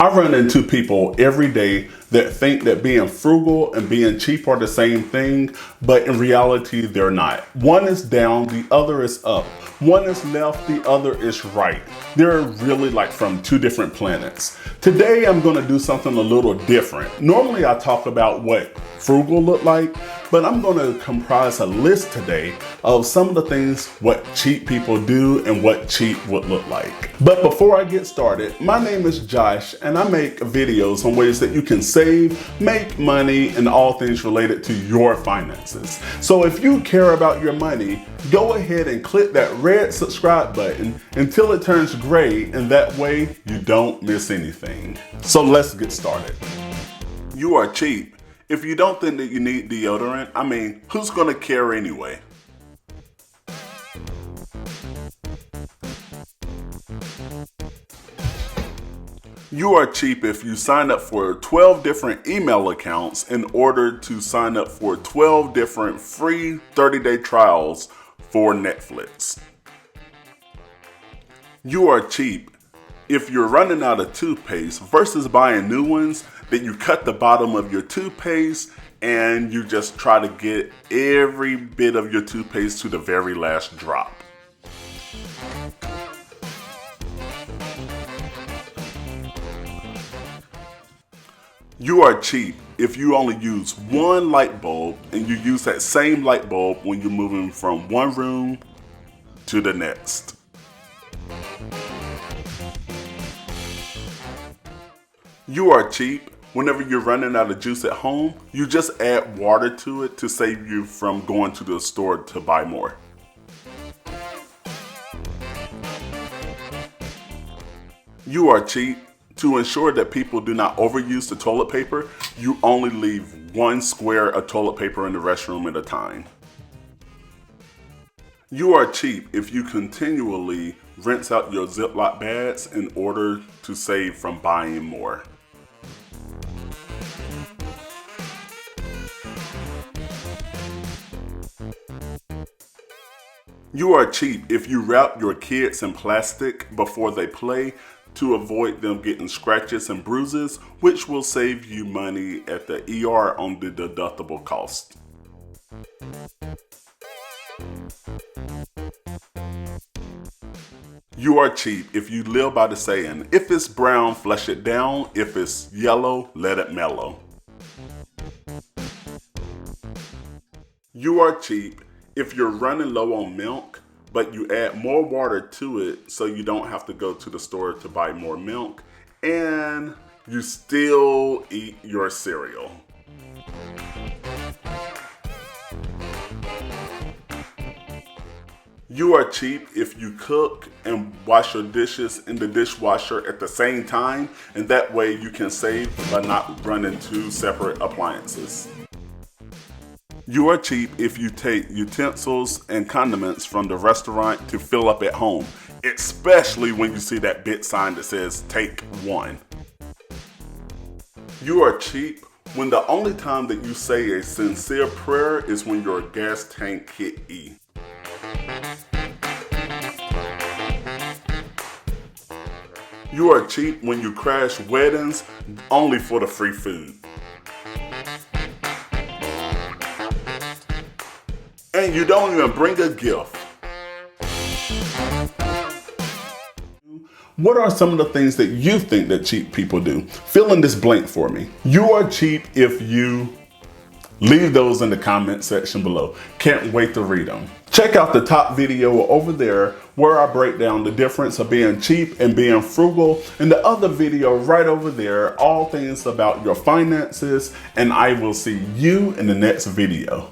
I run into people every day that think that being frugal and being cheap are the same thing, but in reality, they're not. One is down, the other is up. One is left, the other is right. They're really like from two different planets. Today, I'm gonna do something a little different. Normally, I talk about what frugal look like, but I'm gonna comprise a list today of some of the things what cheap people do and what cheap would look like. But before I get started, my name is Josh and I make videos on ways that you can save, make money, and all things related to your finances. So if you care about your money, go ahead and click that red subscribe button until it turns gray, and that way you don't miss anything. So let's get started. You are cheap. If you don't think that you need deodorant, I mean, who's gonna care anyway? You are cheap if you sign up for 12 different email accounts in order to sign up for 12 different free 30-day trials for Netflix. You are cheap if you're running out of toothpaste versus buying new ones, that you cut the bottom of your toothpaste and you just try to get every bit of your toothpaste to the very last drop. You are cheap if you only use one light bulb and you use that same light bulb when you're moving from one room to the next. You are cheap whenever you're running out of juice at home, you just add water to it to save you from going to the store to buy more. You are cheap. To ensure that people do not overuse the toilet paper, you only leave one square of toilet paper in the restroom at a time. You are cheap if you continually rinse out your Ziploc bags in order to save from buying more. You are cheap if you wrap your kids in plastic before they play to avoid them getting scratches and bruises, which will save you money at the ER on the deductible cost. You are cheap if you live by the saying, if it's brown, flush it down. If it's yellow, let it mellow. You are cheap if you're running low on milk, but you add more water to it so you don't have to go to the store to buy more milk, and you still eat your cereal. You are cheap if you cook and wash your dishes in the dishwasher at the same time, and that way you can save by not running two separate appliances. You are cheap if you take utensils and condiments from the restaurant to fill up at home, especially when you see that big sign that says take one. You are cheap when the only time that you say a sincere prayer is when your gas tank hit E. You are cheap when you crash weddings only for the free food. And you don't even bring a gift. What are some of the things that you think that cheap people do? Fill in this blank for me. You are cheap if you leave those in the comment section below. Can't wait to read them. Check out the top video over there where I break down the difference of being cheap and being frugal, and the other video right over there, all things about your finances, and I will see you in the next video.